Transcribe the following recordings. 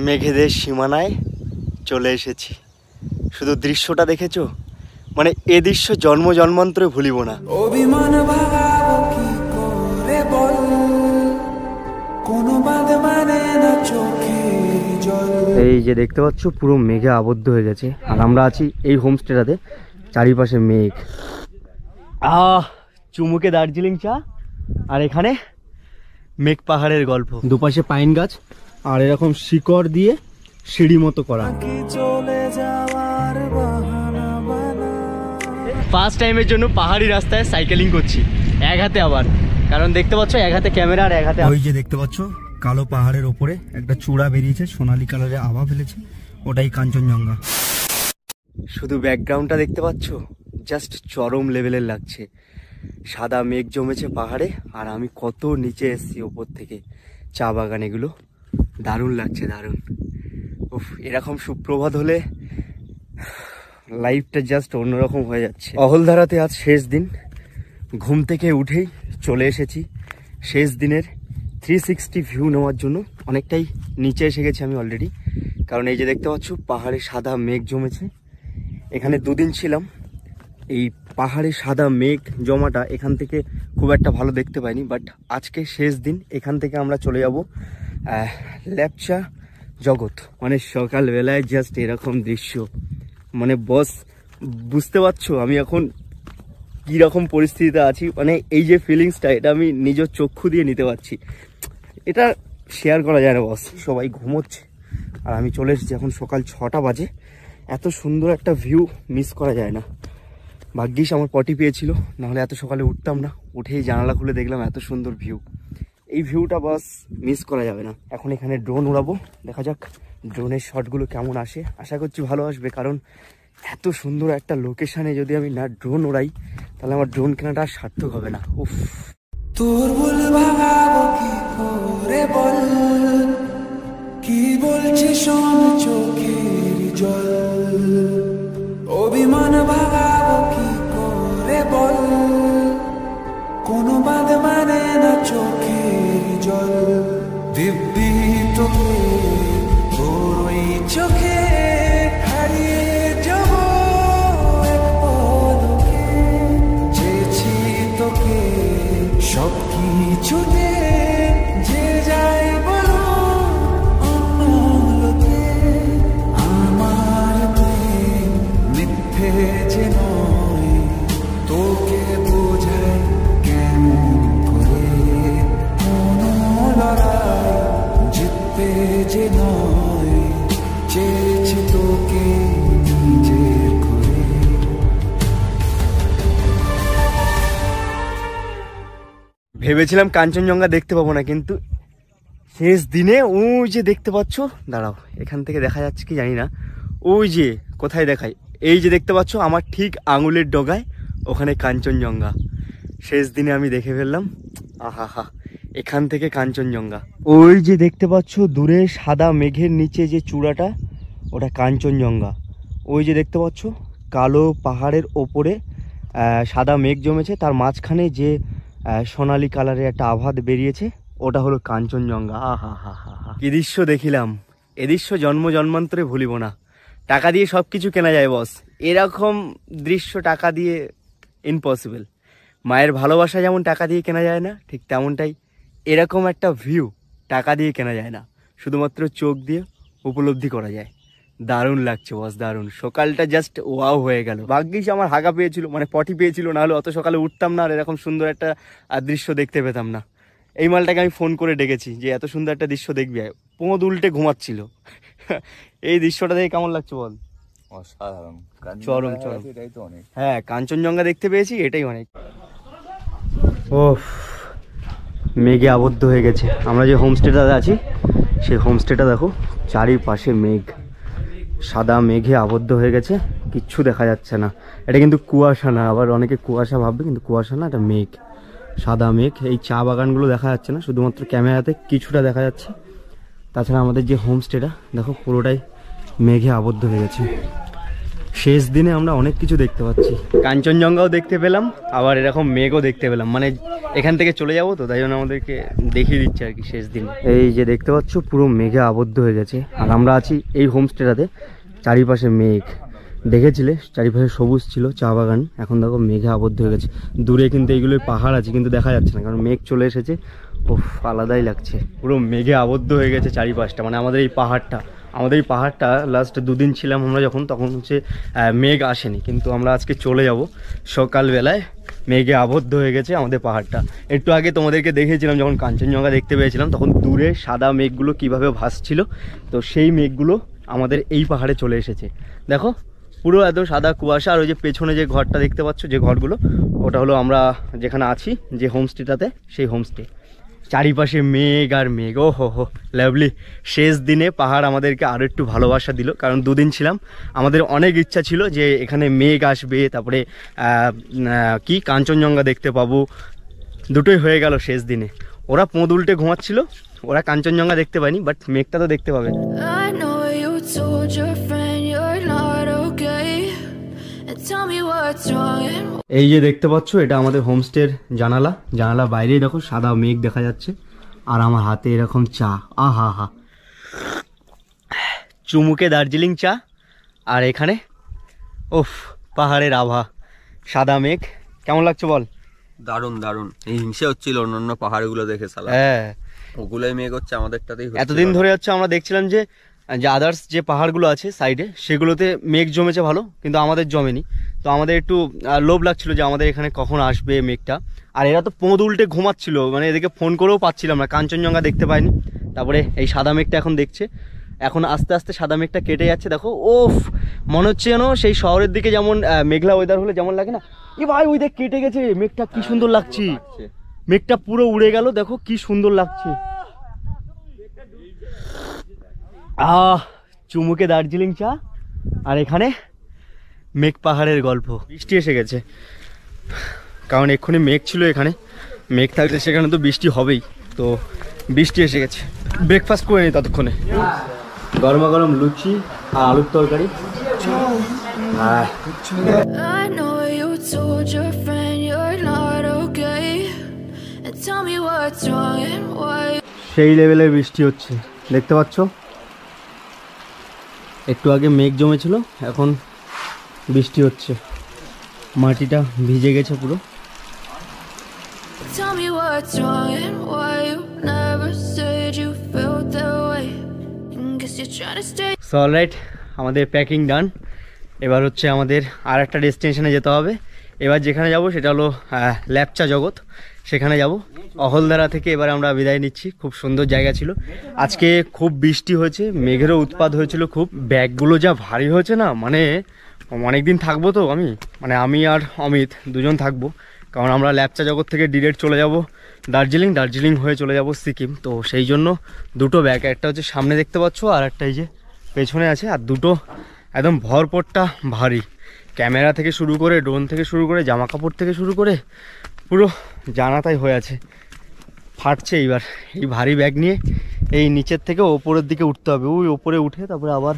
মেঘেদের সীমানায় চলে এসেছি। শুধু দৃশ্যটা দেখেছো, মানে এ দৃশ্য জন্ম জন্মান্তরে ভুলিব না। অভিমান ভাগাবো কি করে বল, কোনো বাঁধ মানে না চোখে জল। এই যে দেখতে পাচ্ছ পুরো মেঘে আবদ্ধ হয়ে গেছে, আর আমরা আছি এই হোমস্টেটাতে, চারিপাশে মেঘ। চুমুকে দার্জিলিং চা, আর এখানে মেঘ পাহাড়ের গল্প। দুপাশে পাইন গাছ, আর এরকম শিকড় দিয়ে সিঁড়ি মতো করা। চলে যাওয়ার বাহানা বানা। ফার্স্ট টাইমের জন্য পাহাড়ি রাস্তায় সাইকেলিং করছি এক হাতে, আবার কারণ দেখতে পাচ্ছ এক হাতে ক্যামেরা আর এক হাতে। ওই যে দেখতে পাচ্ছ কালো পাহাড়ের ওপরে একটা চূড়া বেরিয়েছে, সোনালী কালারের আভা ফেলেছে, ওটাই কাঞ্চনজঙ্ঘা। শুধু ব্যাকগ্রাউন্ডটা দেখতে পাচ্ছ, জাস্ট চরম লেভেলের লাগছে। সাদা মেঘ জমেছে পাহাড়ে, আর আমি কত নিচে এসেছি ওপর থেকে। চা বাগান এগুলো, দারুণ লাগছে, দারুণ। উফ, এরকম সুপ্রভাত হলে লাইফটা জাস্ট অন্যরকম হয়ে যাচ্ছে। অহলধারাতে আজ শেষ দিন, ঘুম থেকে উঠেই চলে এসেছি শেষ দিনের 360 ভিউ নেওয়ার জন্য। অনেকটাই নিচে এসে গেছি আমি অলরেডি, কারণ এই যে দেখতে পাচ্ছ পাহাড়ে সাদা মেঘ জমেছে। এখানে দুদিন ছিলাম, এই পাহাড়ে সাদা মেঘ জমাটা এখান থেকে খুব একটা ভালো দেখতে পাইনি, বাট আজকে শেষ দিন। এখান থেকে আমরা চলে যাব লেপচা জগৎ। মানে সকালবেলায় জাস্ট এরকম দৃশ্য, মানে বস বুঝতে পারছো আমি এখন কীরকম পরিস্থিতিতে আছি। মানে এই যে ফিলিংসটা, এটা আমি নিজের চক্ষু দিয়ে নিতে পারছি, এটা শেয়ার করা যায় না বস। সবাই ঘুমোচ্ছে আর আমি চলে এসেছি, এখন সকাল 6টা বাজে। এত সুন্দর একটা ভিউ মিস করা যায় না। ভাগ্যিস আমার পটি পেয়েছিল, নাহলে এত সকালে উঠতাম না। উঠেই জানালা খুলে দেখলাম এত সুন্দর ভিউ। এই ভিউটা বাস মিস করা যাবে না। এখন এখানে ড্রোন উড়াবো, দেখা যাক ড্রোনের শটগুলো কেমন আসে। আশা করছি ভালো আসবে, কারণ এত সুন্দর একটা লোকেশানে যদি আমি না ড্রোন উড়াই, তাহলে আমার ড্রোন কেনাটা আর সার্থক হবে না। উফ, তোর ভুল ভাগাবো কি করে বল, কি বলছে শোন চোখের জল। অভিমান ভাগাবো কি করে বল, কোনো বাঁধ মানে না চোখের জল। দিব্যি তোকে তোর ওই চোখে হারিয়ে যাব এক পলকে। চেয়েছি তোকে সব কিছুতে, যে যাই বলো অন্য লোকে। আমার প্রেম মিথ্যে যে নয়, তোকে বোঝাই কেমন করে। কোনো লড়াই জিততে যে নয়, চেয়েছি তোকে নিজের করে। ভেবেছিলাম কাঞ্চনজঙ্ঘা দেখতে পাবো না, কিন্তু শেষ দিনে ওই যে দেখতে পাচ্ছ, দাঁড়াও এখান থেকে দেখা যাচ্ছে কি জানি না, ওই যে কোথায় দেখায়, এই যে দেখতে পাচ্ছ আমার ঠিক আঙুলের ডগায়, ওখানে কাঞ্চনজঙ্ঘা শেষ দিনে আমি দেখে ফেললাম। আহা হা, এখান থেকে কাঞ্চনজঙ্ঘা। ওই যে দেখতে পাচ্ছ দূরে সাদা মেঘের নিচে যে চূড়াটা, ওটা কাঞ্চনজঙ্ঘা। ওই যে দেখতে পাচ্ছ কালো পাহাড়ের ওপরে সাদা মেঘ জমেছে, তার মাঝখানে যে সোনালী কালারের একটা আভা বেরিয়েছে, ওটা হলো কাঞ্চনজঙ্ঘা। আহা হা হা হা, কি দৃশ্য দেখিলাম। এ দৃশ্য জন্ম জন্মান্তরে ভুলিব না। টাকা দিয়ে সব কিছু কেনা যায় বস, এরকম দৃশ্য টাকা দিয়ে ইম্পসিবল। মায়ের ভালোবাসা যেমন টাকা দিয়ে কেনা যায় না, ঠিক তেমনটাই এরকম একটা ভিউ টাকা দিয়ে কেনা যায় না, শুধুমাত্র চোখ দিয়ে উপলব্ধি করা যায়। দারুণ লাগছে বস, দারুণ। সকালটা জাস্ট ওয়াও হয়ে গেল। ভাগ্যিস আমার হাগা পেয়েছিল, মানে পটি পেয়েছিল, নাহলে অত সকালে উঠতাম না আর এরকম সুন্দর একটা দৃশ্য দেখতে পেতাম না। এই মালটাকে আমি ফোন করে ডেকেছি যে এত সুন্দর একটা দৃশ্য দেখবি। পোঁদ উল্টে ঘুমাচ্ছিল। এই দৃশ্যটা দেখে কেমন লাগছে বল? অসাধারণ, চরম চরম। এটাই তো অনেক। হ্যাঁ, কাঞ্চনজঙ্ঘা দেখতে পেয়েছি, এটাই অনেক। ও, মেঘে আবদ্ধ হয়ে গেছে। আমরা যে হোমস্টেটাতে আছি, সেই হোমস্টেটা দেখো, চারিপাশে মেঘ, সাদা মেঘে আবদ্ধ হয়ে গেছে, কিচ্ছু দেখা যাচ্ছে না। এটা কিন্তু কুয়াশা না, আবার অনেকে কুয়াশা ভাববে, কিন্তু কুয়াশা না, এটা মেঘ, সাদা মেঘ। এই চা বাগানগুলো দেখা যাচ্ছে না, শুধুমাত্র ক্যামেরাতে কিছুটা দেখা যাচ্ছে। তাছাড়া আমাদের যে হোমস্টেটা দেখো, পুরোটাই মেঘে আবদ্ধ হয়ে গেছে। শেষ দিনে আমরা অনেক কিছু দেখতে পাচ্ছি, কাঞ্চনজঙ্ঘাও দেখতে পেলাম, আবার এরকম মেঘও দেখতে পেলাম। মানে এখান থেকে চলে যাবো তো, তাই জন্য আমাদেরকে দেখিয়ে দিচ্ছে আর কি শেষ দিন। এই যে দেখতে পাচ্ছ পুরো মেঘে আবদ্ধ হয়ে গেছে, আর আমরা আছি এই হোমস্টেটাতে। চারিপাশে মেঘ, দেখেছিলে চারিপাশে সবুজ ছিল চা বাগান, এখন দেখো মেঘে আবদ্ধ হয়ে গেছে। দূরে কিন্তু এইগুলোই পাহাড় আছে কিন্তু দেখা যাচ্ছে না, কারণ মেঘ চলে এসেছে। ওফ, আলাদাই লাগছে, পুরো মেঘে আবদ্ধ হয়ে গেছে চারিপাশটা। মানে আমাদের এই পাহাড়টা লাস্ট দুদিন ছিলাম আমরা যখন, তখন হচ্ছে মেঘ আসেনি, কিন্তু আমরা আজকে চলে যাব সকালবেলায়। মেঘে আবদ্ধ হয়ে গেছে আমাদের পাহাড়টা। একটু আগে তোমাদেরকে দেখিয়েছিলাম যখন কাঞ্চনজঙ্ঘা দেখতে পেয়েছিলাম, তখন দূরে সাদা মেঘগুলো কিভাবে ভাসছিল, তো সেই মেঘগুলো আমাদের এই পাহাড়ে চলে এসেছে। দেখো পুরো এত সাদা কুয়াশা। আর ওই যে পেছনে যে ঘরটা দেখতে পাচ্ছ, যে ঘরগুলো, ওটা হলো আমরা যেখানে আছি যে হোমস্টেটাতে, সেই হোমস্টে। চারিপাশে মেঘ আর মেঘ, ও হো লাভলি। শেষ দিনে পাহাড় আমাদেরকে আরও একটু ভালোবাসা দিল, কারণ দুদিন ছিলাম, আমাদের অনেক ইচ্ছা ছিল যে এখানে মেঘ আসবে, তারপরে কি কাঞ্চনজঙ্ঘা দেখতে পাবো। দুটোই হয়ে গেল শেষ দিনে। ওরা পোঁদ উল্টে ঘুমাচ্ছিল, ওরা কাঞ্চনজঙ্ঘা দেখতে পায়নি, বাট মেঘটা তো দেখতে পাবে। এই যে দেখতে পাচ্ছ, এটা আমাদের হোমস্টের জানালা বাইরেই দেখো সাদা মেঘ দেখা যাচ্ছে, আর আমার হাতে এরকম চা, আহা হা, চুমুকে দার্জিলিং চা। আর এখানে ওফ, পাহাড়ের আভা, সাদা মেঘ। কেমন লাগছে বল? দারুন দারুন। এই হিংসে হচ্ছিল অন্যান্য পাহাড়গুলো দেখে, সালা হ্যাঁ ওগুলোই মেঘ হচ্ছে, আমাদেরটাতেই এতদিন ধরে হচ্ছে আমরা দেখছিলাম যে আদার্স যে পাহাড়গুলো আছে সাইডে, সেগুলোতে মেঘ জমেছে ভালো, কিন্তু আমাদের জমেনি। তো আমাদের একটু লোভ লাগছিল যে আমাদের এখানে কখন আসবে মেঘটা। আর এরা তো পোঁদ উল্টে ঘুমাচ্ছিল, মানে এদেরকে ফোন করেও পাচ্ছিলাম না, কাঞ্চনজঙ্ঘা দেখতে পাইনি। তারপরে এই সাদা মেঘটা এখন দেখছে, এখন আস্তে আস্তে সাদা মেঘটা কেটে যাচ্ছে। দেখো ওফ, মনে হচ্ছে যেন সেই শহরের দিকে যেমন মেঘলা ওয়েদার হলে যেমন লাগে না, এ ভাই ওই দেখ কেটে গেছে মেঘটা, কি সুন্দর লাগছে। মেঘটা পুরো উড়ে গেল, দেখো কি সুন্দর লাগছে। চুমুকে দার্জিলিং চা, আর এখানে মেঘ পাহাড়ের গল্প। বৃষ্টি এসে গেছে, কারণ এক্ষুনি মেঘ ছিল এখানে, মেঘ থাকলে সেখানে তো বৃষ্টি হবেই। তো বৃষ্টি এসে গেছে। ব্রেকফাস্ট করে নিই ততক্ষণে, গরমা গরম লুচি আর আলুর তরকারি। সেই লেভেলের বৃষ্টি হচ্ছে, দেখতে পাচ্ছ। একটু আগে মেঘ জমেছিল, এখন বৃষ্টি হচ্ছে, মাটিটা ভিজে গেছে পুরো। সো অলরাইট, আমাদের প্যাকিং ডান। এবার হচ্ছে আমাদের আর একটা ডেস্টিনেশনে যেতে হবে। এবার যেখানে যাব সেটা হলো ল্যাপচা জগৎ, সেখানে যাব। অহলদারা থেকে এবার আমরা বিদায় নিচ্ছি। খুব সুন্দর জায়গা ছিল। আজকে খুব বৃষ্টি হয়েছে, মেঘেরও উৎপাত হয়েছিল খুব। ব্যাগগুলো যা ভারী হয়েছে না, মানে অনেকদিন থাকবো তো আমি আর অমিত দুজন থাকবো, কারণ আমরা ল্যাপচা জগৎ থেকে ডিরেক্ট চলে যাব দার্জিলিং হয়ে চলে যাব সিকিম। তো সেই জন্য দুটো ব্যাগ, একটা হচ্ছে সামনে দেখতে পাচ্ছ, আর একটা এই যে পেছনে আছে, আর দুটো একদম ভরপটটা ভারী। ক্যামেরা থেকে শুরু করে, ড্রোন থেকে শুরু করে, জামা কাপড় থেকে শুরু করে পুরো জানাতাই হয়ে আছে, ফাটছে। এইবার এই ভারী ব্যাগ নিয়ে এই নিচের থেকে ওপরের দিকে উঠতে হবে। ওই ওপরে উঠে তারপরে আবার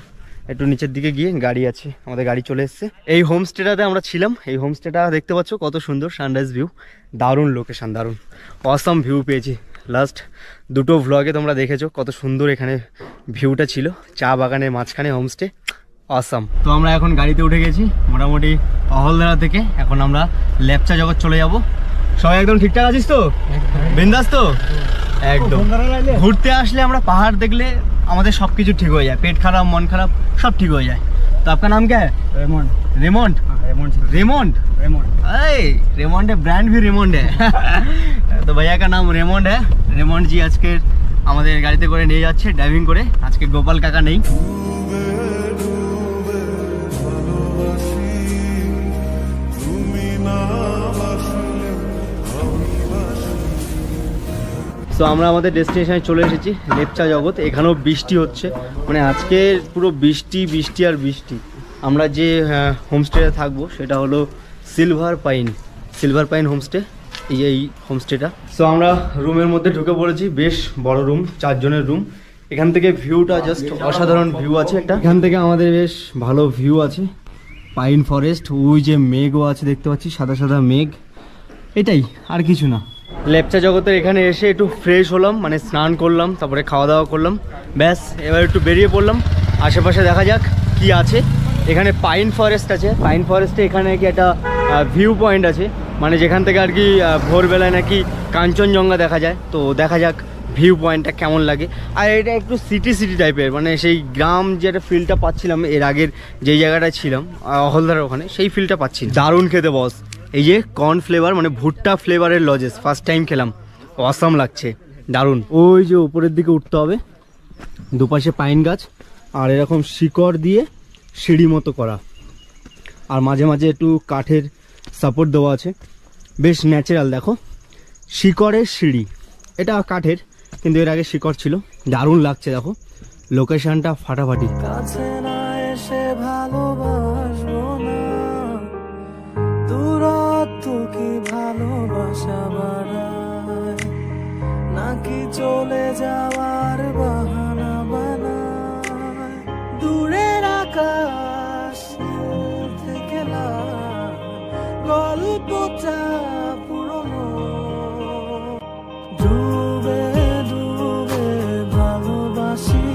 একটু নিচের দিকে গিয়ে গাড়ি আছে, আমাদের গাড়ি চলে এসছে। এই হোমস্টেটাতে আমরা ছিলাম। এই হোমস্টেটা দেখতে পাচ্ছ কত সুন্দর, সানরাইজ ভিউ, দারুণ লোকেশন, দারুণ অসাম ভিউ পেয়েছি। লাস্ট দুটো ভ্লগে তোমরা দেখেছো কত সুন্দর এখানে ভিউটা ছিল, চা বাগানের মাঝখানে হোমস্টে, অসাম। তো আমরা এখন গাড়িতে উঠে গেছি মোটামুটি অহলদারা থেকে। এখন আমরা ল্যাপচা জগৎ চলে যাব। সবাই একদম ঠিকঠাক আছিস তো? বিন্দাস তো? একদম। ঘুরতে আসলে আমরা পাহাড় দেখলে আমাদের সব কিছু ঠিক হয়ে যায়, পেট খারাপ, মন খারাপ সব ठीक हो जाए। तो आपका नाम क्या है? रेमोंड। रेमोंड? रेमोंड? रेमोंड है, ब्रांड भी रेमोंड है। तो भैया का नाम रेमोंड है। रेमोंड जी आज के আমাদের গাড়িতে করে নিয়ে যাচ্ছে ড্রাইভিং করে। আজকে গোপাল কাকা নেই। তো আমরা আমাদের ডেস্টিনেশনে চলে এসেছি, লেপচা জগৎ। এখানেও বৃষ্টি হচ্ছে, মানে আজকে পুরো বৃষ্টি বৃষ্টি আর বৃষ্টি। আমরা যে হোমস্টেতে থাকবো সেটা হলো সিলভার পাইন হোমস্টে, এই হোমস্টেটা। সো আমরা রুমের মধ্যে ঢুকে পড়েছি, বেশ বড় রুম, 4 জনের রুম। এখান থেকে ভিউটা জাস্ট অসাধারণ ভিউ আছে একটা। এখান থেকে আমাদের বেশ ভালো ভিউ আছে, পাইন ফরেস্ট, ওই যে মেঘও আছে দেখতে পাচ্ছি, সাদা সাদা মেঘ, এটাই আর কিছু না। লেপচা জগতের এখানে এসে একটু ফ্রেশ হলাম, মানে স্নান করলাম, তারপরে খাওয়া দাওয়া করলাম, ব্যাস এবার একটু বেরিয়ে পড়লাম। আশেপাশে দেখা যাক কি আছে। এখানে পাইন ফরেস্ট আছে, পাইন ফরেস্টে এখানে কি একটা ভিউ পয়েন্ট আছে, মানে যেখান থেকে আর কি ভোরবেলায় নাকি কাঞ্চনজঙ্ঘা দেখা যায়। তো দেখা যাক ভিউ পয়েন্টটা কেমন লাগে। আর এটা একটু সিটি সিটি টাইপের, মানে সেই গ্রাম যেটা ফিলটা পাচ্ছিলাম এর আগের যেই জায়গাটায় ছিলাম অহলদার ওখানে, সেই ফিলটা পাচ্ছি। দারুণ খেতে বস, এই যে কর্ন ফ্লেভার মানে ভুট্টা ফ্লেভারের লজেস, ফার্স্ট টাইম খেলাম, অসাম লাগছে, দারুণ। ওই যে উপরের দিকে উঠতে হবে, দুপাশে পাইন গাছ আর এরকম শিকড় দিয়ে সিঁড়ি মতো করা, আর মাঝে মাঝে একটু কাঠের সাপোর্ট দেওয়া আছে, বেশ ন্যাচারাল। দেখো শিকড়ের সিঁড়ি, এটা কাঠের কিন্তু এর আগে শিকড় ছিল, দারুণ লাগছে। দেখো লোকেশনটা ফাটাফাটি। কাছে না এসে ভালোবাসবো না, দূরত্ব কি ভালোবাসা বাড়ায়, নাকি চলে যাওয়ার বাহানা বানায়। দূরের আকাশ থেকে গল্পটা পুরনো, ডুবে ডুবে ভালোবাসি,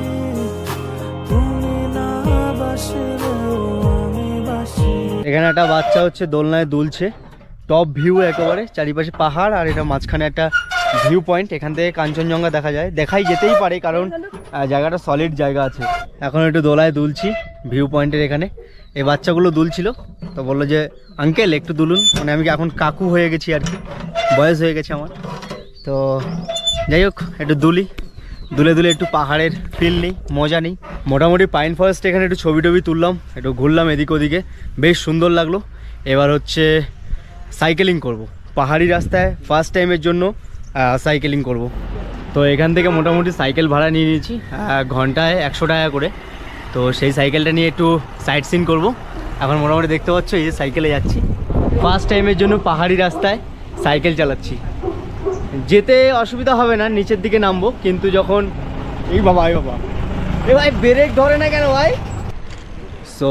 তুমি না বাসলেও আমি বাসি। এখানে একটা বাচ্চা হচ্ছে দোলনায় দুলছে, টপ ভিউ একেবারে, চারিপাশে পাহাড় আর এটা মাঝখানে একটা ভিউ পয়েন্ট, এখান থেকে কাঞ্চনজঙ্ঘা দেখা যায়। দেখাই যেতেই পারে কারণ জায়গাটা সলিড জায়গা আছে। এখন একটু দোলায় দুলছি ভিউ পয়েন্টের এখানে, এই বাচ্চাগুলো দুলছিল, তো বললো যে আঙ্কেল একটু দুলুন, মানে আমি এখন কাকু হয়ে গেছি আর কি, বয়স হয়ে গেছে আমার। তো যাই হোক একটু দুলে দুলে একটু পাহাড়ের ফিল নিই, মজা নিই। মোটামুটি পাইন ফরেস্ট এখানে একটু ছবি টবি তুললাম, একটু ঘুরলাম এদিক ওদিকে, বেশ সুন্দর লাগলো। এবার হচ্ছে সাইকেলিং করব, পাহাড়ি রাস্তায় ফার্স্ট টাইমের জন্য সাইকেলিং করব। তো এখান থেকে মোটামুটি সাইকেল ভাড়া নিয়ে নিয়েছি, ঘন্টায় 100 টাকা করে। তো সেই সাইকেলটা নিয়ে একটু সাইট সিন করবো। এখন মোটামুটি দেখতে পাচ্ছ এই যে সাইকেলে যাচ্ছি, ফার্স্ট টাইমের জন্য পাহাড়ি রাস্তায় সাইকেল চালাচ্ছি। যেতে অসুবিধা হবে না, নিচের দিকে নামবো, কিন্তু যখন এই বাবা এ ভাই ব্রেক ধরে না কেন ভাই? সো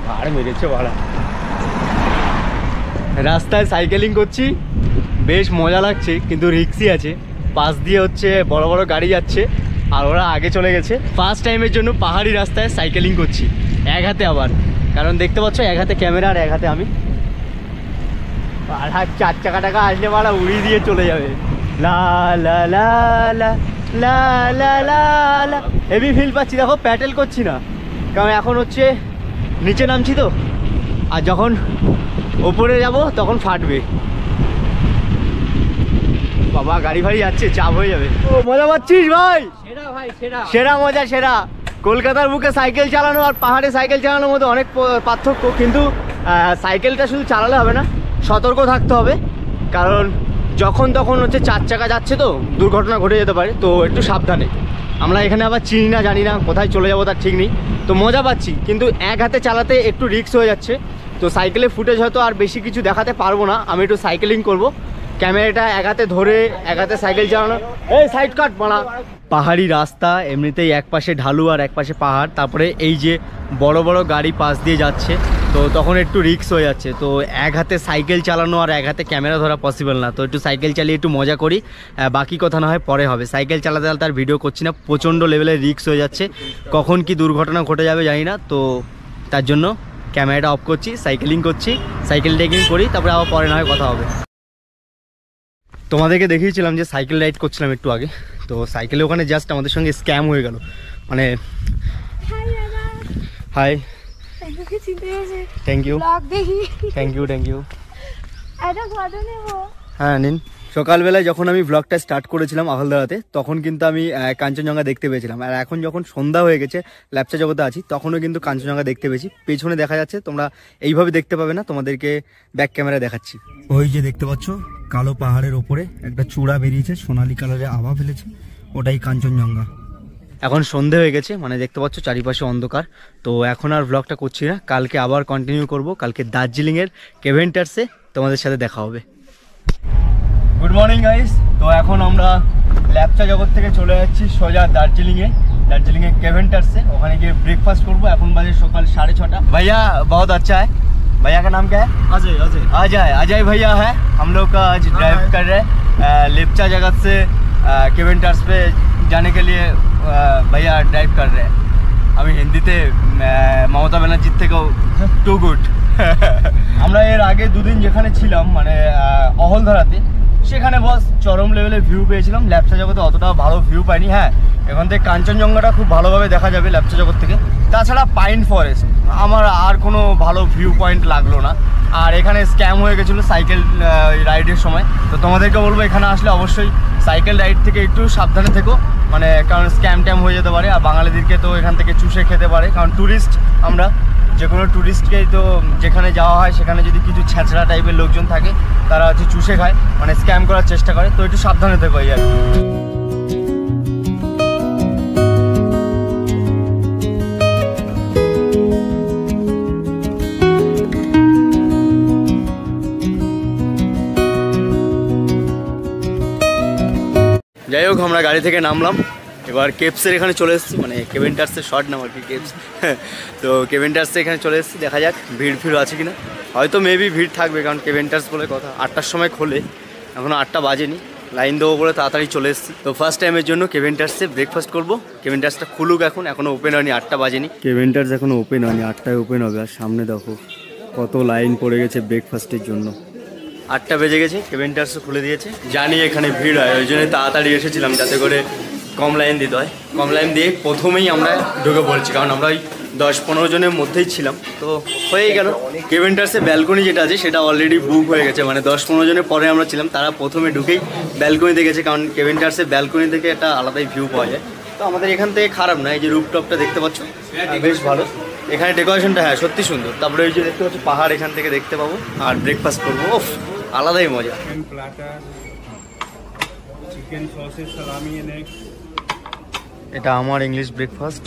ঘাড় মেরেছে বাড়া। রাস্তায় সাইকেলিং করছি, বেশ মজা লাগছে, কিন্তু রিক্সি আছে, পাশ দিয়ে হচ্ছে বড় বড় গাড়ি যাচ্ছে আর ওরা আগে চলে গেছে। ফার্স্ট টাইমের জন্য পাহাড়ি রাস্তায় সাইকেলিং করছি, এক হাতে আবার, কারণ দেখতে পাচ্ছ এক হাতে ক্যামেরা আর এক হাতে আমি। আর 4 চাকা টাকা আসলে মারা উড়িয়ে দিয়ে চলে যাবে। লা লা লা লা লা লা লা লা, হেভি ফিল পাচ্ছি। দেখো প্যাটেল করছি না, কারণ এখন হচ্ছে নিচে নামছি তো, আর যখন ওপরে যাব তখন ফাটবে। বাবা গাড়ি ফাড়ি যাচ্ছে, চাপ হয়ে যাবে। ও মজা পাচ্ছিস ভাই? সেরা ভাই, সেরা মজা, সেরা। কলকাতার বুকে সাইকেল চালানো আর পাহাড়ে সাইকেল চালানোর মধ্যে অনেক পার্থক্য, কিন্তু সাইকেলটা শুধু চালালে হবে না, সতর্ক থাকতে হবে, কারণ যখন তখন হচ্ছে 4 চাকা যাচ্ছে তো দুর্ঘটনা ঘটে যেতে পারে, তো একটু সাবধানে। আমরা এখানে আবার চিনি না, জানি না, কোথায় চলে যাবো তার ঠিক নেই। তো মজা পাচ্ছি, কিন্তু এক হাতে চালাতে একটু রিস্ক হয়ে যাচ্ছে। তো সাইকেলের ফুটেজ হয়তো আর বেশি কিছু দেখাতে পারবো না, আমি একটু সাইকেলিং করব, ক্যামেরাটা এক হাতে ধরে এক হাতে সাইকেল চালানো। এই সাইড কাট মারা। পাহাড়ি রাস্তা এমনিতেই এক পাশে ঢালু আর এক পাশে পাহাড়, তারপরে এই যে বড় বড় গাড়ি পাশ দিয়ে যাচ্ছে, তো তখন একটু রিস্ক হয়ে যাচ্ছে। তো এক হাতে সাইকেল চালানো আর এক হাতে ক্যামেরা ধরা পসিবল না, তো একটু সাইকেল চালিয়ে একটু মজা করি, বাকি কথা না হয় পরে হবে। সাইকেল চালাতে চালাতে আর ভিডিও করছি না, প্রচণ্ড লেভেলের রিস্ক হয়ে যাচ্ছে, কখন কি দুর্ঘটনা ঘটে যাবে জানি না। তো তার জন্য ক্যামেরাটা অফ করছি, সাইকেলিং করছি, সাইকেল টেকিং করি, তারপরে আবার পরে না হয় কথা হবে। তোমাদেরকে দেখিয়েছিলাম যে সাইকেল রাইড করছিলাম একটু আগে, তো সাইকেলে ওখানে জাস্ট আমাদের সঙ্গে স্ক্যাম হয়ে গেল, মানে hi, thank you thank you thank you. হ্যাঁ নিন। সকালবেলায় যখন আমি ব্লগটা স্টার্ট করেছিলাম আহলদারাতে, তখন কিন্তু আমি কাঞ্চনজঙ্ঘা দেখতে পেয়েছিলাম, আর এখন যখন সন্ধ্যা হয়ে গেছে ল্যাপচা জগতে আছি, তখনও কিন্তু কাঞ্চনজঙ্ঘা দেখতে পেয়েছি। পেছনে দেখা যাচ্ছে, তোমরা এইভাবে দেখতে পাবে না, তোমাদেরকে ব্যাক ক্যামেরায় দেখাচ্ছি। ওই যে দেখতে পাচ্ছ কালো পাহাড়ের ওপরে একটা চূড়া বেরিয়েছে, সোনালী কালারের আভা ফেলেছে, ওটাই কাঞ্চনজঙ্ঘা। এখন সন্ধে হয়ে গেছে, মানে দেখতে পাচ্ছ চারিপাশে অন্ধকার। তো এখন আর ব্লগটা করছি না, কালকে আবার কন্টিনিউ করব, কালকে দার্জিলিংয়ের কেভেন্টার্সে তোমাদের সাথে দেখা হবে। Good morning guys. তো এখন আমরা ল্যাপচা জগৎ থেকে চলে যাচ্ছি সোজা দার্জিলিংয়ে কেভেন্টার্সে, ওখানে গিয়ে ব্রেকফাস্ট করবো। এখন বাজে সকাল 6:30। ভাইয়া বহুত আচ্ছা है, भैया का नाम क्या है? अजय अजय अजय। अजय भैया है, हम लोग का आज ड्राइव कर रहे हैं लेप्चा जगत से केवेंटार्स पे जाने के लिए। भैया ड्राइव कर रहे हैं। আমি হিন্দিতে মমতা ব্যানার্জির থেকেও টু গুড। আমরা এর আগে দুদিন যেখানে ছিলাম মানে অহলধারাতে, সেখানে বস চরম লেভেলে ভিউ পেয়েছিলাম। ল্যাপচা জগতে অতটা ভালো ভিউ পাইনি। হ্যাঁ, এখান থেকে কাঞ্চনজঙ্ঘাটা খুব ভালোভাবে দেখা যাবে ল্যাপচা জগৎ থেকে। তাছাড়া পাইন ফরেস্ট আমার আর কোনো ভালো ভিউ পয়েন্ট লাগলো না। আর এখানে স্ক্যাম হয়ে গেছিলো সাইকেল রাইডের সময়। তো তোমাদেরকে বলবো এখানে আসলে অবশ্যই সাইকেল রাইড থেকে একটু সাবধানে থেকো, মানে কারণ স্ক্যাম ট্যাম হয়ে যেতে পারে। আর বাঙালিদেরকে তো এখান থেকে চুষে খেতে পারে, কারণ ট্যুরিস্ট আমরা, যে কোনো ট্যুরিস্টকেই তো যেখানে যাওয়া হয় সেখানে যদি কিছু ছ্যাঁচড়া টাইপের লোকজন থাকে তারা হচ্ছে চুষে খায়, মানে স্ক্যাম করার চেষ্টা করে। তো একটু সাবধানে থেকো এই আর কি। যাই হোক, আমরা গাড়ি থেকে নামলাম, এবার কেপসের এখানে চলে এসেছি, মানে কেভেন্টার্সের শর্ট নাম আর কি, কেপস। তো কেভেন্টার্সে এখানে চলে এসেছি, দেখা যাক ভিড় ফিড় আছে কিনা। হয়তো মেবি ভিড় থাকবে, কারণ কেভেন্টার্স বলে কথা 8টার সময় খোলে, এখনও 8টা বাজেনি। লাইন দেবো বলে তাড়াতাড়ি চলে এসেছি। তো ফার্স্ট টাইমের জন্য কেভেন্টার্সে ব্রেকফাস্ট করবো। কেভেন্টার্সটা খুলুক, এখনও ওপেন হয়নি, 8টা বাজেনি। কেভেন্টার্স এখনও ওপেন হয়নি, 8টায় ওপেন হবে। আর সামনে দেখো কত লাইন পড়ে গেছে ব্রেকফাস্টের জন্য। 8টা বেজে গেছে, কেভেন্টার্সও খুলে দিয়েছে। জানি এখানে ভিড় হয়, ওই জন্য তাড়াতাড়ি এসেছিলাম যাতে করে কম লাইন দিতে হয়। কম লাইন দিয়ে প্রথমেই আমরা ঢুকে পড়ছি, কারণ আমরা ওই 10-15 জনের মধ্যেই ছিলাম। তো হয়েই গেল। কেভেন্টার্সে ব্যালকনি যেটা আছে সেটা অলরেডি বুক হয়ে গেছে, মানে 10-15 জনের পরে আমরা ছিলাম, তারা প্রথমে ঢুকেই ব্যালকনিতে গেছে, কারণ কেভেন্টার্সে ব্যালকনি থেকে একটা আলাদাই ভিউ পাওয়া যায়। তো আমাদের এখান থেকে খারাপ না, এই যে রুফটপটা দেখতে পাচ্ছ বেশ ভালো। এখানে ডেকোরেশনটা হ্যাঁ সত্যি সুন্দর। তারপরে ওই যে দেখতে পাচ্ছ পাহাড় এখান থেকে দেখতে পাবো, আর ব্রেকফাস্ট করবো, ওফ আলাদাই মজা। চিকেন প্ল্যাটার, চিকেন সসেস, সালামি এন্ড এগস। এটা আমার ইংলিশ ব্রেকফাস্ট।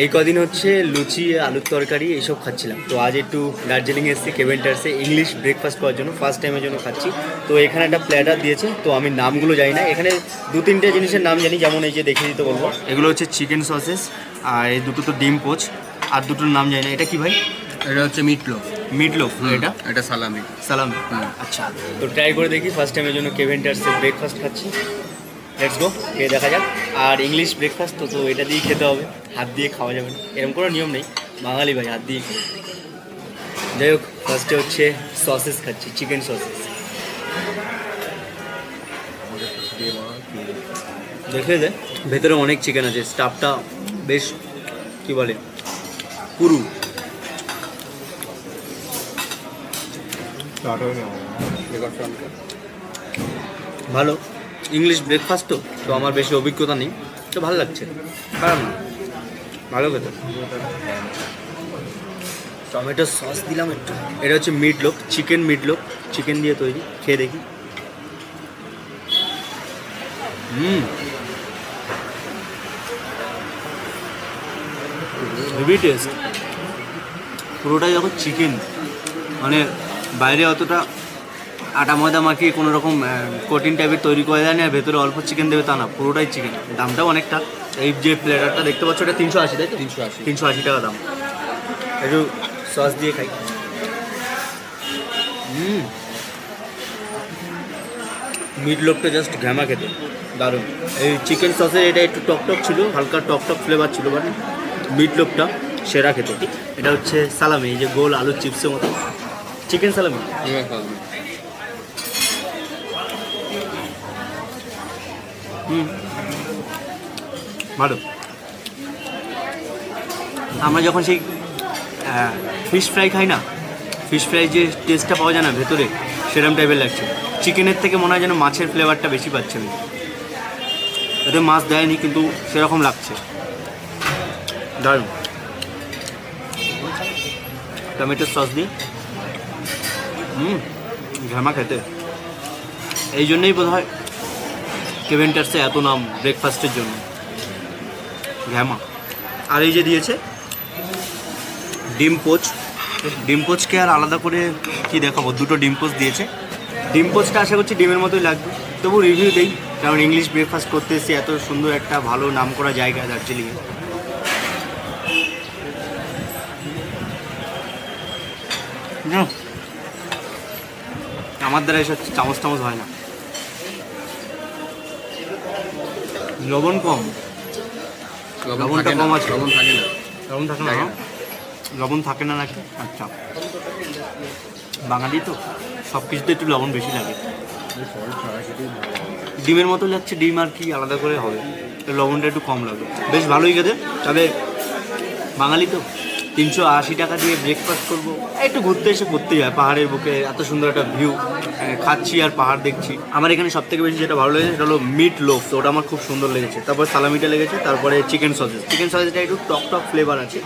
এই কদিন হচ্ছে লুচি, আলুর তরকারি এইসব খাচ্ছিলাম। তো আজ একটু দার্জিলিং এসেছি কেভেন্টার্সে ইংলিশ ব্রেকফাস্ট করার জন্য, ফার্স্ট টাইমের জন্য খাচ্ছি। তো এখানে একটা প্ল্যাটার দিয়েছে, তো আমি নামগুলো জানি না। এখানে 2-3টে জিনিসের নাম জানি, যেমন এই যে দেখিয়ে দিতে বলবো, এগুলো হচ্ছে চিকেন সসেস, আর এই দুটো তো ডিম পোচ, আর দুটোর নাম জানি না। এটা কি ভাই? এটা হচ্ছে মিটলো। মিটলোফ। এটা সালামি। সালামি, আচ্ছা। তো ট্রাই করে দেখি, ফার্স্ট টাইমের জন্য কেভেন্টার্সে ব্রেকফাস্ট খাচ্ছি। লেটস গো, খেয়ে দেখা যাক। আর ইংলিশ ব্রেকফাস্ট তো এটা দিয়েই খেতে হবে, হাত দিয়ে খাওয়া যাবে না, এরকম কোনো নিয়ম নেই, বাঙালি ভাই হাত দিয়ে। যাই হোক, ফার্স্টে হচ্ছে সসেস খাচ্ছি, চিকেন সসেস। দেখে যায় ভেতরে অনেক চিকেন আছে, স্টাফটা বেশ কি বলে পুরু। ভালো ইংলিশ ব্রেকফাস্ট, তো আমার বেশি অভিজ্ঞতা নেই, তো ভালো লাগছে, খারাপ না, ভালো খেতে। টমেটো সস দিলাম একটু। এটা হচ্ছে মিটলোফ, চিকেন মিটলোফ, চিকেন দিয়ে তৈরি, খেয়ে দেখি। হেভি টেস্ট, পুরোটাই যখন চিকেন, মানে বাইরে অতটা আটা ময়দা মাখিয়ে কোনো রকম কঠিন টাইপের তৈরি করে দেয় না, আর ভেতরে অল্প চিকেন দেবে তা না, পুরোটাই চিকেন। দামটাও অনেকটা। এই যে প্লেটারটা দেখতে পাচ্ছ এটা 380, তাই তো? 380 টাকা দাম। একটু সস দিয়ে খাই। মিট লোকটা জাস্ট ঘ্যামা খেতে দারুণ। এই চিকেন সসের এটা একটু টক ছিল, হালকা টক ফ্লেভার ছিল, বাট মিট লোকটা সেরা খেতে। এটা হচ্ছে সালামি, এই যে গোল আলুর চিপসের মতো চিকেন সালামি। ভালো। আমরা যখন সেই ফিশ ফ্রাই খাই না, ফিশ ফ্রাই যে টেস্টটা পাওয়া যায় না ভেতরে, সেরকম টাইপের লাগছে। চিকেনের থেকে মনে হয় যেন মাছের ফ্লেভারটা বেশি পাচ্ছে আমি। এতে মাছ দেয়নি কিন্তু সেরকম লাগছে, দারুণ। টমেটোর সস দিয়ে ঘামা খেতে। এই জন্যই বোধ হয় কেভেন্টার্সে এত নাম ব্রেকফাস্টের জন্য, ঘ্যামা। আর এই যে দিয়েছে ডিম পোচ, ডিম পোচকে আর আলাদা করে কি দেখাবো, দুটো ডিম পোচ দিয়েছে। ডিম পোচটা আশা করছি ডিমের মতোই লাগবে, তবু রিভিউ দেই, কারণ ইংলিশ ব্রেকফাস্ট করতে এসে এত সুন্দর একটা ভালো নাম করা জায়গা দার্জিলিংয়ে। আমার দ্বারা এসব চামচ টামচ হয় না। লবণ কম, লবণটা কম আছে। লবণ থাকে না। লবণ থাকে না? লবণ থাকে না নাকি? আচ্ছা, বাঙালি তো সব কিছুতে একটু লবণ বেশি লাগে। ডিমের মতো লাগছে, ডিম আর কি আলাদা করে হবে, লবণটা একটু কম লাগবে। বেশ ভালোই খেতে, তবে বাঙালি তো 380 টাকা দিয়ে ব্রেকফাস্ট করবো, একটু ঘুরতে এসে করতেই হয়। পাহাড়ের বুকে এত সুন্দর একটা ভিউ, খাচ্ছি আর পাহাড় দেখছি। আমার এখানে সব থেকে বেশি যেটা ভালো লেগেছে সেটা হলো মিট লোফ, তো ওটা আমার খুব সুন্দর লেগেছে। তারপর সালামিটা লেগেছে, তারপরে চিকেন সসেসটা একটু টক টক ফ্লেভার আছে,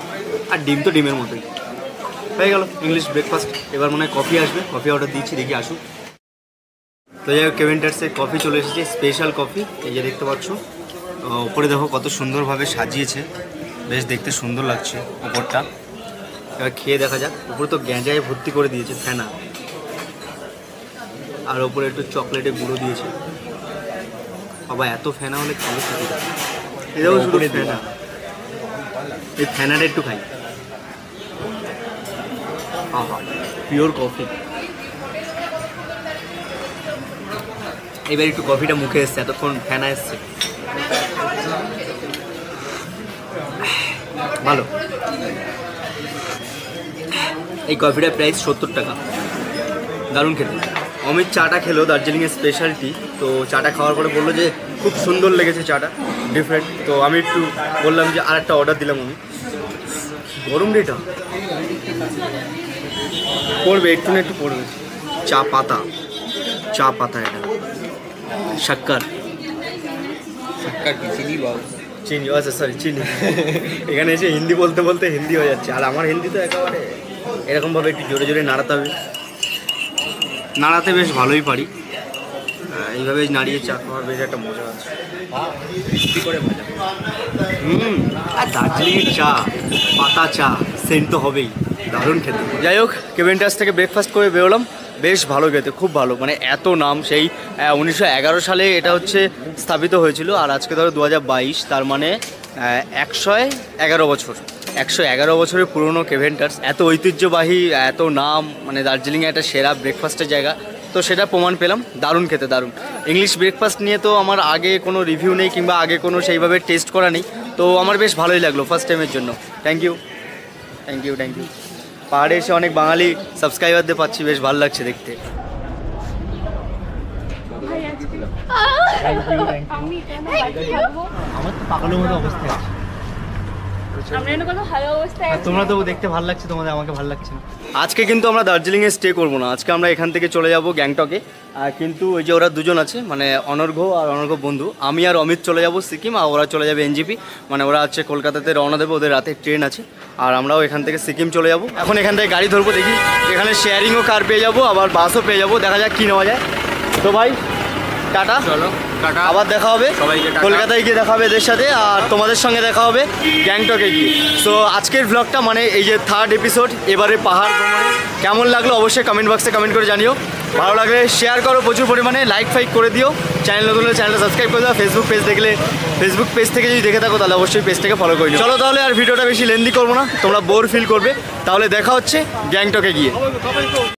আর ডিম তো ডিমের মতোই। হয়ে গেল ইংলিশ ব্রেকফাস্ট। এবার মনে হয় কফি আসবে, কফি অর্ডার দিচ্ছি, দেখি আসুক। তো যাই হোক, কেভেন্টার্সের কফি চলে এসেছে, স্পেশাল কফি। এই যে দেখতে পাচ্ছ, ওপরে দেখো কত সুন্দরভাবে সাজিয়েছে, বেশ দেখতে সুন্দর লাগছে ওপরটা। এবার খেয়ে দেখা যাক। উপরে তো গ্যাঁজায় ভর্তি করে দিয়েছে ফেনা, আর ওপরে একটু চকলেটে গুঁড়ো দিয়েছে। বাবা এত ফেনা হলে খাবো খেতে, এটাও শুধু ফেনা। এই ফেনাটা একটু খাই। আহা, পিওর কফি। এবার একটু কফিটা মুখে এসছে, এতক্ষণ ফেনা এসছে। ভালো। এই কফিটার প্রাইস 70 টাকা, দারুণ খেতে। অমিত চাটা খেলো, দার্জিলিংয়ের স্পেশালিটি। তো চাটা খাওয়ার পরে বললো যে খুব সুন্দর লেগেছে চাটা, ডিফারেন্ট। তো আমি একটু বললাম যে আর একটা অর্ডার দিলাম আমি। গরম রেটা পড়বে, একটু না একটু পড়বে। চা পাতা, চা পাতা, এটা শক্কর, চিনি, আচ্ছা সরি চিনি। এখানে এসে হিন্দি বলতে বলতে হিন্দি হয়ে যাচ্ছে, আর আমার হিন্দি তো একেবারে এরকমভাবে একটু জোরে জোরে নাড়াতে হবে। নাড়াতে বেশ ভালোই পারি, এইভাবে নাড়িয়ে চা খাওয়ার বেশ একটা মজা আছে, ক্রিস্পি করে মজা। আর দার্জিলিংয়ের চা, পাতা চা, সেন্ট তো হবেই, দারুণ খেতে। যাই হোক, কেভেন্টার্স থেকে ব্রেকফাস্ট করে বেরোলাম, বেশ ভালো খেতে, খুব ভালো। মানে এত নাম, সেই 1911 সালে এটা হচ্ছে স্থাপিত হয়েছিল, আর আজকে ধরো 2022, তার মানে 111 বছর। 111 বছরের পুরনো কেভেন্টার্স, এত ঐতিহ্যবাহী, এত নাম, মানে দার্জিলিংয়ে একটা সেরা ব্রেকফাস্টের জায়গা। তো সেটা প্রমাণ পেলাম, দারুণ খেতে, দারুণ। ইংলিশ ব্রেকফাস্ট নিয়ে তো আমার আগে কোনো রিভিউ নেই, কিংবা আগে কোনো সেইভাবে টেস্ট করা নেই। তো আমার বেশ ভালোই লাগলো ফার্স্ট টাইমের জন্য। Thank you, thank you, thank you. পাহাড়ে এসে অনেক বাঙালি সাবস্ক্রাইবারদের পাচ্ছি, বেশ ভালো লাগছে দেখতে। আমার তো পাগলের মতো অবস্থা আছে, তোমরা তো দেখতে ভালো লাগছে, তোমাদের আমাকে ভালো লাগছে না। আজকে কিন্তু আমরা দার্জিলিংয়ে স্টে করবো না, আজকে আমরা এখান থেকে চলে যাব গ্যাংটকে। কিন্তু ওই যে ওরা দুজন আছে, মানে অনর্ঘ্য আর অনর্ঘ্য বন্ধু, আমি আর অমিত চলে যাব সিকিম, আর ওরা চলে যাবে এনজিপি। মানে ওরা হচ্ছে কলকাতাতে রওনা দেবে, ওদের রাতে ট্রেন আছে, আর আমরাও এখান থেকে সিকিম চলে যাব। এখন এখান থেকে গাড়ি ধরবো, দেখি এখানে শেয়ারিংও কার পেয়ে যাবো, আবার বাসও পেয়ে যাবো, দেখা যাক কী নেওয়া যায়। তো ভাই টাটা, চলো টাটা, আবার দেখা হবে সবাইকে টাটা। কলকাতায় গিয়ে দেখা হবে এদের সাথে, আর তোমাদের সঙ্গে দেখা হবে গ্যাংটকে গিয়ে। সো আজকের ব্লগটা, মানে এই যে 3rd এপিসোড, এবারে পাহাড় ভ্রমণে কেমন লাগলো অবশ্যই কমেন্ট বক্সে কমেন্ট করে জানিও। ভালো লাগলে শেয়ার করো প্রচুর পরিমাণে, লাইক ফাইক করে দিও। চ্যানেল নতুন হলে চ্যানেলটা সাবস্ক্রাইব করে দাও। ফেসবুক পেজ দেখলে ফেসবুক পেজ থেকে যদি দেখে থাকো তাহলে অবশ্যই পেজটাকে ফলো করে নিও। চলো তাহলে আর ভিডিওটা বেশি লেন্দি করবো না, তোমরা বোর ফিল করবে। তাহলে দেখা হচ্ছে গ্যাংটকে গিয়ে।